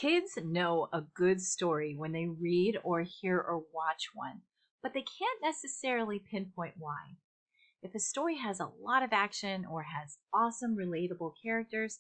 Kids know a good story when they read or hear or watch one, but they can't necessarily pinpoint why. If a story has a lot of action or has awesome, relatable characters,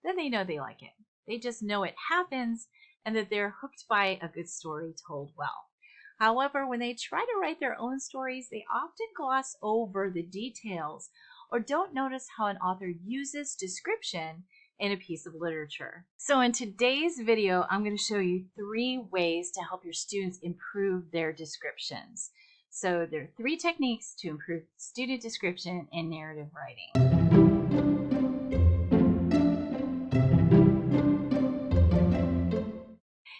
then they know they like it. They just know it happens and that they're hooked by a good story told well. However, when they try to write their own stories, they often gloss over the details or don't notice how an author uses description in a piece of literature. So in today's video, I'm going to show you 3 ways to help your students improve their descriptions. So there are 3 techniques to improve student description in narrative writing.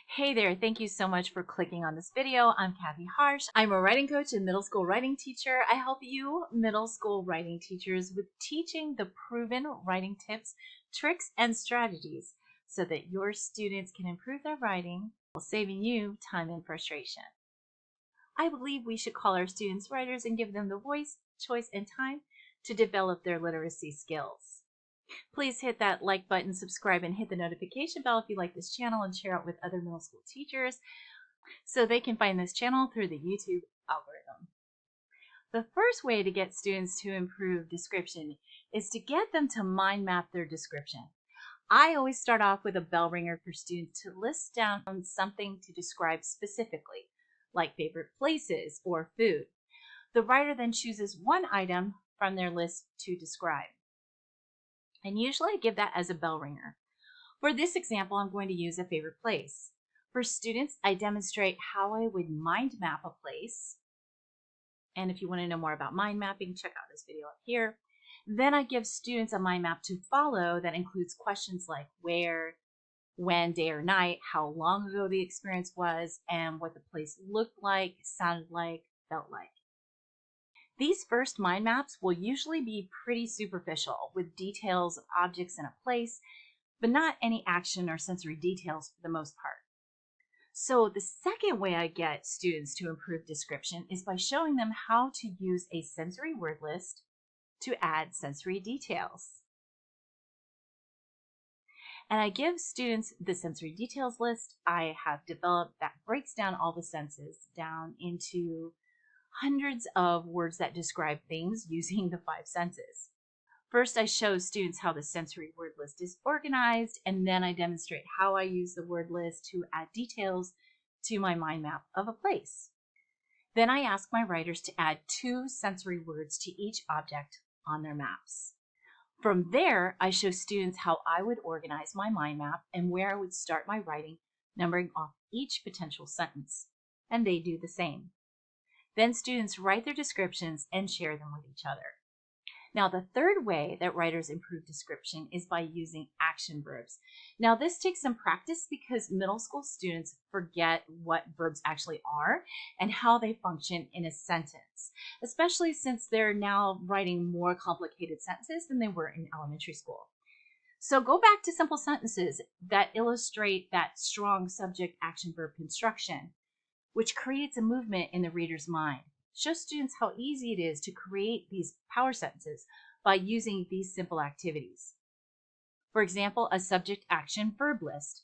Hey there, thank you so much for clicking on this video. I'm Kathy Harsh. I'm a writing coach and middle school writing teacher. I help you middle school writing teachers with teaching the proven writing tips, tricks, and strategies so that your students can improve their writing while saving you time and frustration. I believe we should call our students writers and give them the voice, choice, and time to develop their literacy skills. Please hit that like button, subscribe, and hit the notification bell if you like this channel, and share it with other middle school teachers so they can find this channel through the YouTube algorithm. The first way to get students to improve description is to get them to mind map their description. I always start off with a bell ringer for students to list down something to describe specifically, like favorite places or food. The writer then chooses one item from their list to describe. And usually I give that as a bell ringer. For this example, I'm going to use a favorite place. For students, I demonstrate how I would mind map a place. And if you want to know more about mind mapping, check out this video up here. Then I give students a mind map to follow that includes questions like where, when, day or night, how long ago the experience was, and what the place looked like, sounded like, felt like. These first mind maps will usually be pretty superficial with details of objects in a place, but not any action or sensory details for the most part. So the second way I get students to improve description is by showing them how to use a sensory word list to add sensory details. And I give students the sensory details list I have developed that breaks down all the senses down into hundreds of words that describe things using the 5 senses. First, I show students how the sensory word list is organized, and then I demonstrate how I use the word list to add details to my mind map of a place. Then I ask my writers to add 2 sensory words to each object on their maps. From there, I show students how I would organize my mind map and where I would start my writing, numbering off each potential sentence, and they do the same. Then students write their descriptions and share them with each other. Now, the third way that writers improve description is by using action verbs. Now, this takes some practice because middle school students forget what verbs actually are and how they function in a sentence, especially since they're now writing more complicated sentences than they were in elementary school. So go back to simple sentences that illustrate that strong subject-action-verb construction, which creates a movement in the reader's mind. Show students how easy it is to create these power sentences by using these simple activities. For example, a subject-action-verb list.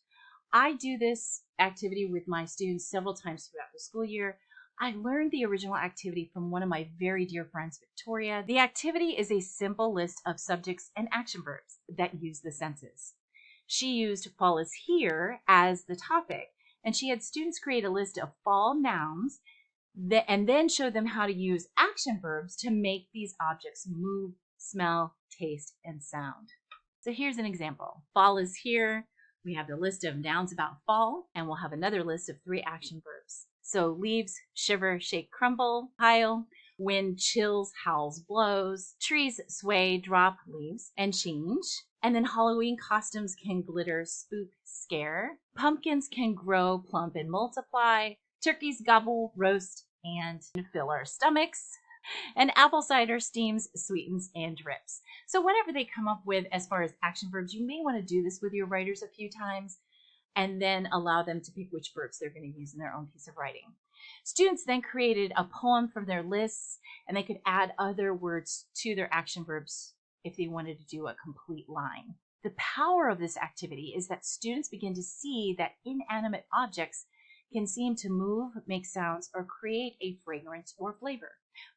I do this activity with my students several times throughout the school year. I learned the original activity from one of my very dear friends, Victoria. The activity is a simple list of subjects and action verbs that use the senses. She used fall is here as the topic, and she had students create a list of fall nouns and then show them how to use action verbs to make these objects move, smell, taste, and sound. So here's an example. Fall is here. We have the list of nouns about fall, and we'll have another list of 3 action verbs. So leaves, shiver, shake, crumble, pile, wind chills, howls, blows, trees sway, drop leaves, and change. And then Halloween costumes can glitter, spook, scare. Pumpkins can grow, plump, and multiply. Turkeys gobble, roast, and fill our stomachs. And apple cider steams, sweetens, and drips. So whatever they come up with as far as action verbs, you may want to do this with your writers a few times and then allow them to pick which verbs they're going to use in their own piece of writing. Students then created a poem from their lists, and they could add other words to their action verbs if they wanted to do a complete line. The power of this activity is that students begin to see that inanimate objects can seem to move, make sounds, or create a fragrance or flavor.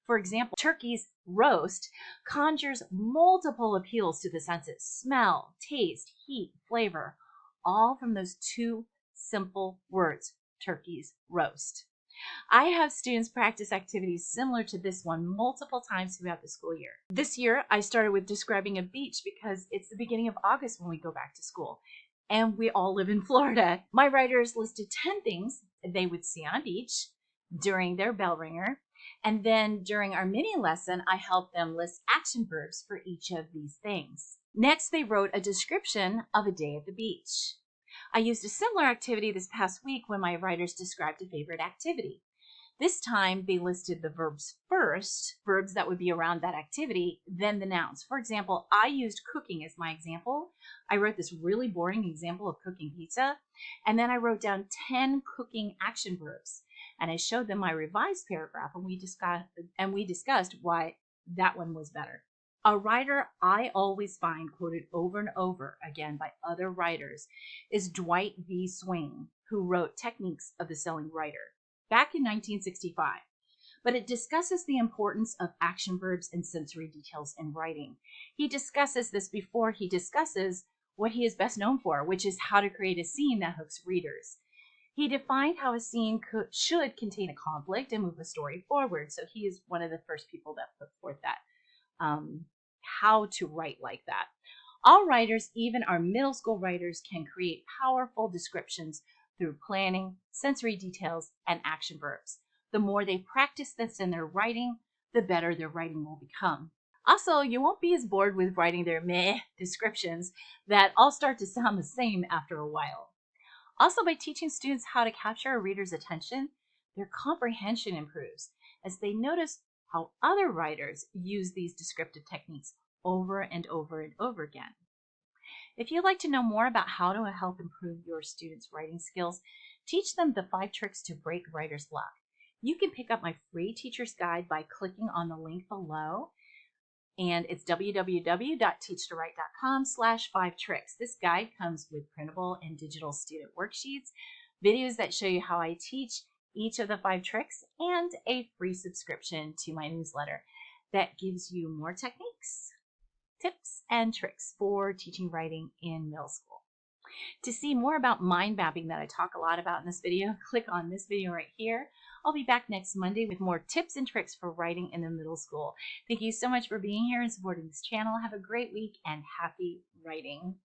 For example, turkey's roast conjures multiple appeals to the senses: smell, taste, heat, flavor, all from those two simple words, turkey's roast. I have students practice activities similar to this one multiple times throughout the school year. This year, I started with describing a beach because it's the beginning of August when we go back to school, and we all live in Florida. My writers listed 10 things they would see on a beach during their bell ringer, and then during our mini lesson, I helped them list action verbs for each of these things. Next, they wrote a description of a day at the beach. I used a similar activity this past week when my writers described a favorite activity. This time, they listed the verbs first, verbs that would be around that activity, then the nouns. For example, I used cooking as my example. I wrote this really boring example of cooking pizza, and then I wrote down 10 cooking action verbs, and I showed them my revised paragraph, and we discussed why that one was better. A writer I always find quoted over and over again by other writers is Dwight V. Swing, who wrote Techniques of the Selling Writer back in 1965. But it discusses the importance of action verbs and sensory details in writing. He discusses this before he discusses what he is best known for, which is how to create a scene that hooks readers. He defined how a scene should contain a conflict and move a story forward. So he is one of the first people that put forth that how to write like that. All writers, even our middle school writers, can create powerful descriptions through planning, sensory details, and action verbs. The more they practice this in their writing, the better their writing will become. Also, you won't be as bored with writing their meh descriptions that all start to sound the same after a while. Also, by teaching students how to capture a reader's attention, their comprehension improves as they notice how other writers use these descriptive techniques over and over and over again. If you'd like to know more about how to help improve your students' writing skills, teach them the 5 tricks to break writer's block. You can pick up my free teacher's guide by clicking on the link below, and it's www.teachtowrite.com/5tricks. This guide comes with printable and digital student worksheets, videos that show you how I teach each of the 5 tricks, and a free subscription to my newsletter that gives you more techniques, tips, and tricks for teaching writing in middle school. To see more about mind mapping that I talk a lot about in this video, click on this video right here. I'll be back next Monday with more tips and tricks for writing in the middle school. Thank you so much for being here and supporting this channel. Have a great week and happy writing.